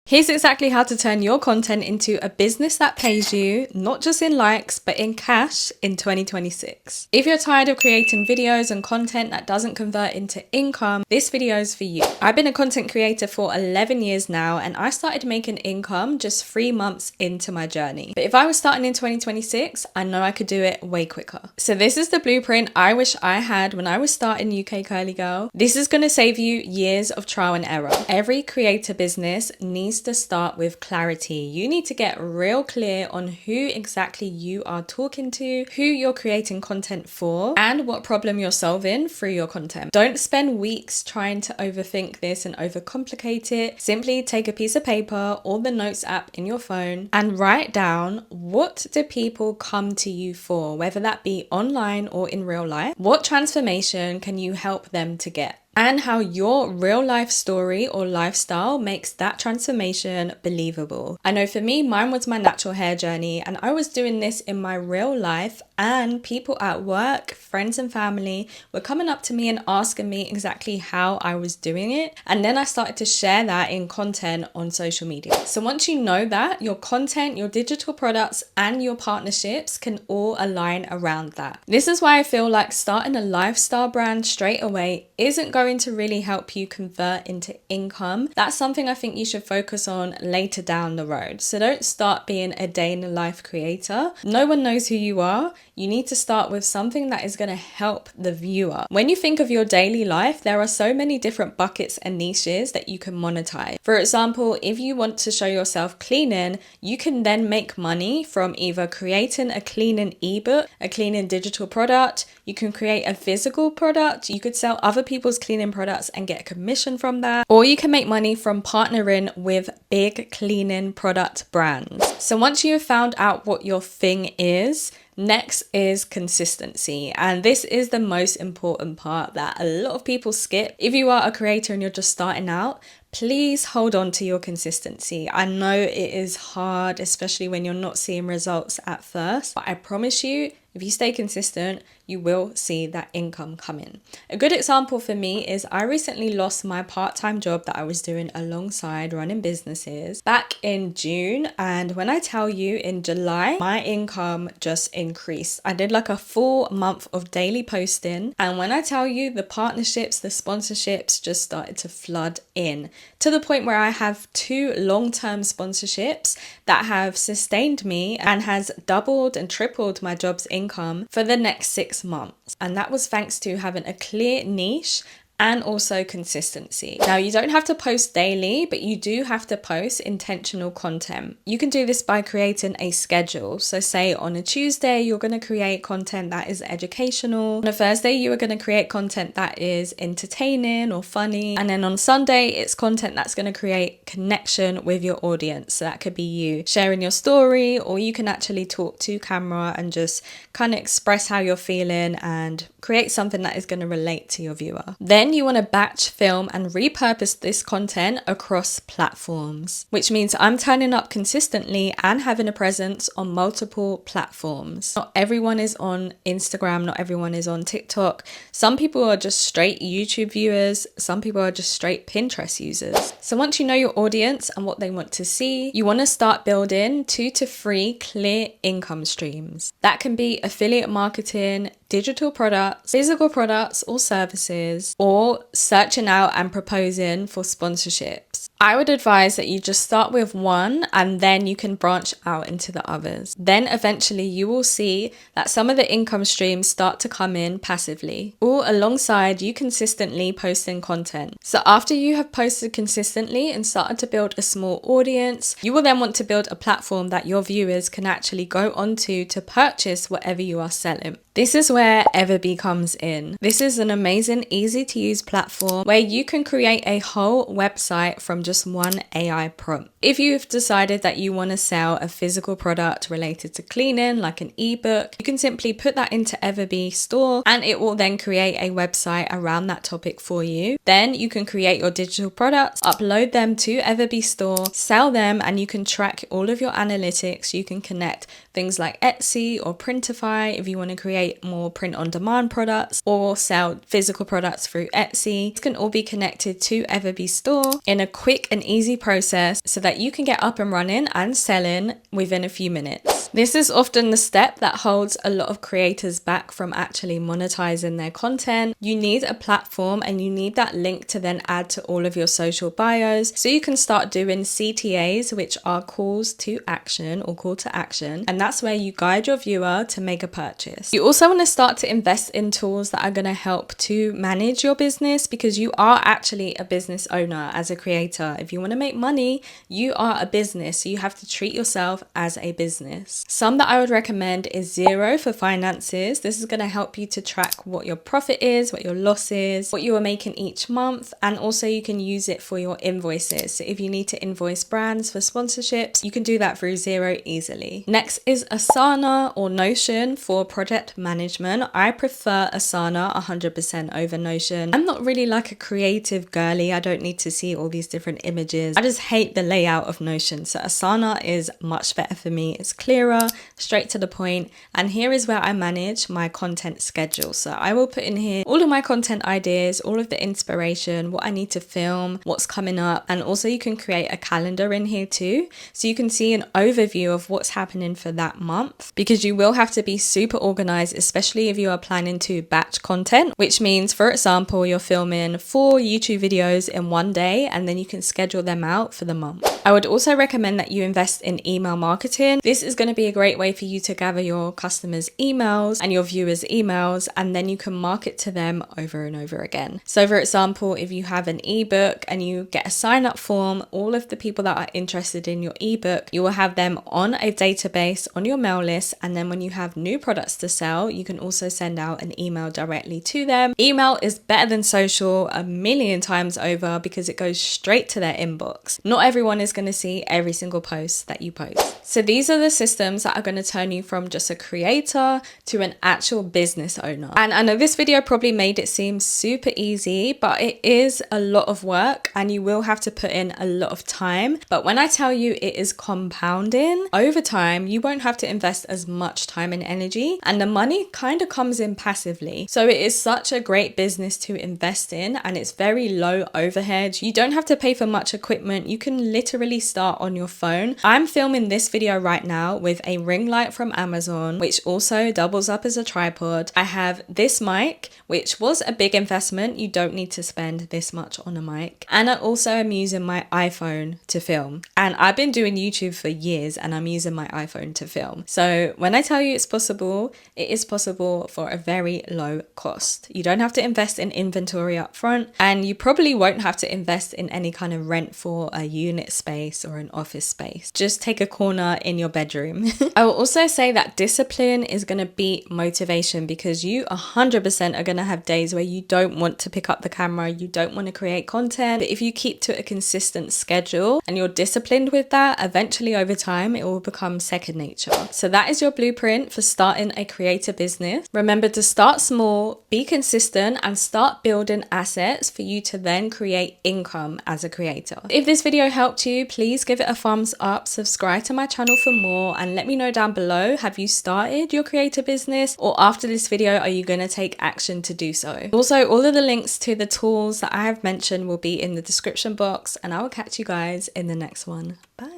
Here's exactly how to turn your content into a business that pays you, not just in likes, but in cash in 2026. If you're tired of creating videos and content that doesn't convert into income, this video is for you. I've been a content creator for 11 years now, and I started making income just 3 months into my journey. But if I was starting in 2026, I know I could do it way quicker. So this is the blueprint I wish I had when I was starting UK Curly Girl. This is going to save you years of trial and error. Every creator business needs to start with clarity. You need to get real clear on who exactly you are talking to, who you're creating content for, and what problem you're solving through your content. Don't spend weeks trying to overthink this and overcomplicate it. Simply take a piece of paper or the notes app in your phone and write down, what do people come to you for, whether that be online or in real life? What transformation can you help them to get? And how your real life story or lifestyle makes that transformation believable. I know for me, mine was my natural hair journey, and I was doing this in my real life, and people at work, friends and family were coming up to me and asking me exactly how I was doing it. And then I started to share that in content on social media. So once you know that, your content, your digital products, and your partnerships can all align around that. This is why I feel like starting a lifestyle brand straight away isn't going to really help you convert into income. That's something I think you should focus on later down the road. So don't start being a day in the life creator. No one knows who you are. You need to start with something that is going to help the viewer. When you think of your daily life, there are so many different buckets and niches that you can monetize. For example, if you want to show yourself cleaning, you can then make money from either creating a cleaning ebook, a cleaning digital product. You can create a physical product. You could sell other people's cleaning products and get a commission from that. Or you can make money from partnering with big cleaning product brands. So once you have found out what your thing is, next is consistency. And this is the most important part that a lot of people skip. If you are a creator and you're just starting out, please hold on to your consistency. I know it is hard, especially when you're not seeing results at first, but I promise you, if you stay consistent, you will see that income come in. A good example for me is I recently lost my part-time job that I was doing alongside running businesses back in June. And when I tell you, in July, my income just increased. I did like a full month of daily posting. And when I tell you, the partnerships, the sponsorships just started to flood in, to the point where I have 2 long-term sponsorships that have sustained me and has doubled and tripled my job's income for the next 6 months. And that was thanks to having a clear niche and also consistency. Now, you don't have to post daily, but you do have to post intentional content. You can do this by creating a schedule. So say on a Tuesday, you're going to create content that is educational. On a Thursday, you are going to create content that is entertaining or funny. And then on Sunday, it's content that's going to create connection with your audience. So that could be you sharing your story, or you can actually talk to camera and just kind of express how you're feeling and create something that is going to relate to your viewer. Then you want to batch, film, and repurpose this content across platforms, which means I'm turning up consistently and having a presence on multiple platforms. Not everyone is on Instagram, not everyone is on TikTok. Some people are just straight YouTube viewers, some people are just straight Pinterest users. So once you know your audience and what they want to see, you want to start building 2 to 3 clear income streams. That can be affiliate marketing, digital products, physical products or services, or searching out and proposing for sponsorships. I would advise that you just start with one and then you can branch out into the others. Then eventually you will see that some of the income streams start to come in passively, all alongside you consistently posting content. So after you have posted consistently and started to build a small audience, you will then want to build a platform that your viewers can actually go onto to purchase whatever you are selling. This is where everbee comes in. This is an amazing, easy to use platform where you can create a whole website from just one AI prompt. If you've decided that you want to sell a physical product related to cleaning, like an ebook, you can simply put that into everbee store and it will then create a website around that topic for you. Then you can create your digital products, upload them to everbee store, sell them, and you can track all of your analytics. You can connect things like Etsy or Printify if you want to create more print on demand products or sell physical products through Etsy. This can all be connected to everbee store in a quick quick and easy process so that you can get up and running and selling within a few minutes. This is often the step that holds a lot of creators back from actually monetizing their content. You need a platform and you need that link to then add to all of your social bios so you can start doing CTAs, which are calls to action or call to action, and that's where you guide your viewer to make a purchase. You also want to start to invest in tools that are going to help to manage your business, because you are actually a business owner as a creator. If you want to make money, you are a business, so you have to treat yourself as a business. Some that I would recommend is Xero for finances. This is going to help you to track what your profit is, what your loss is, what you are making each month, and also you can use it for your invoices. So if you need to invoice brands for sponsorships, you can do that through Xero easily. Next is Asana or Notion for project management. I prefer Asana 100% over Notion. I'm not really like a creative girly. I don't need to see all these different images. I just hate the layout of Notion. So Asana is much better for me. It's clearer, straight to the point. And here is where I manage my content schedule. So I will put in here all of my content ideas, all of the inspiration, what I need to film, what's coming up. And also you can create a calendar in here too. So you can see an overview of what's happening for that month, because you will have to be super organized, especially if you are planning to batch content, which means, for example, you're filming 4 YouTube videos in one day and then you can schedule them out for the month. I would also recommend that you invest in email marketing. This is going to be a great way for you to gather your customers' emails and your viewers' emails, and then you can market to them over and over again. So for example, if you have an ebook and you get a sign up form, all of the people that are interested in your ebook, you will have them on a database on your mail list, and then when you have new products to sell, you can also send out an email directly to them. Email is better than social a million times over because it goes straight to their inbox. Not everyone is going to see every single post that you post. So these are the systems that are going to turn you from just a creator to an actual business owner. And I know this video probably made it seem super easy, but it is a lot of work and you will have to put in a lot of time. But when I tell you it is compounding over time, you won't have to invest as much time and energy, and the money kind of comes in passively. So it is such a great business to invest in, and it's very low overhead. You don't have to pay for much equipment. You can literally start on your phone. I'm filming this video right now with a ring light from Amazon, which also doubles up as a tripod. I have this mic, which was a big investment. You don't need to spend this much on a mic. And I also am using my iPhone to film. And I've been doing YouTube for years and I'm using my iPhone to film. So when I tell you it's possible, it is possible for a very low cost. You don't have to invest in inventory up front, and you probably won't have to invest in any kind of rent for a unit space or an office space. Just take a corner in your bedroom. I will also say that discipline is going to beat motivation, because you 100% are going to have days where you don't want to pick up the camera, you don't want to create content. But if you keep to a consistent schedule and you're disciplined with that, eventually over time it will become second nature. So that is your blueprint for starting a creator business. Remember to start small, be consistent, and start building assets for you to then create income as a creator. If this video helped you, please give it a thumbs up, subscribe to my channel for more, and let me know down below, have you started your creator business, or after this video are you going to take action to do so? Also, all of the links to the tools that I have mentioned will be in the description box, and I will catch you guys in the next one. Bye.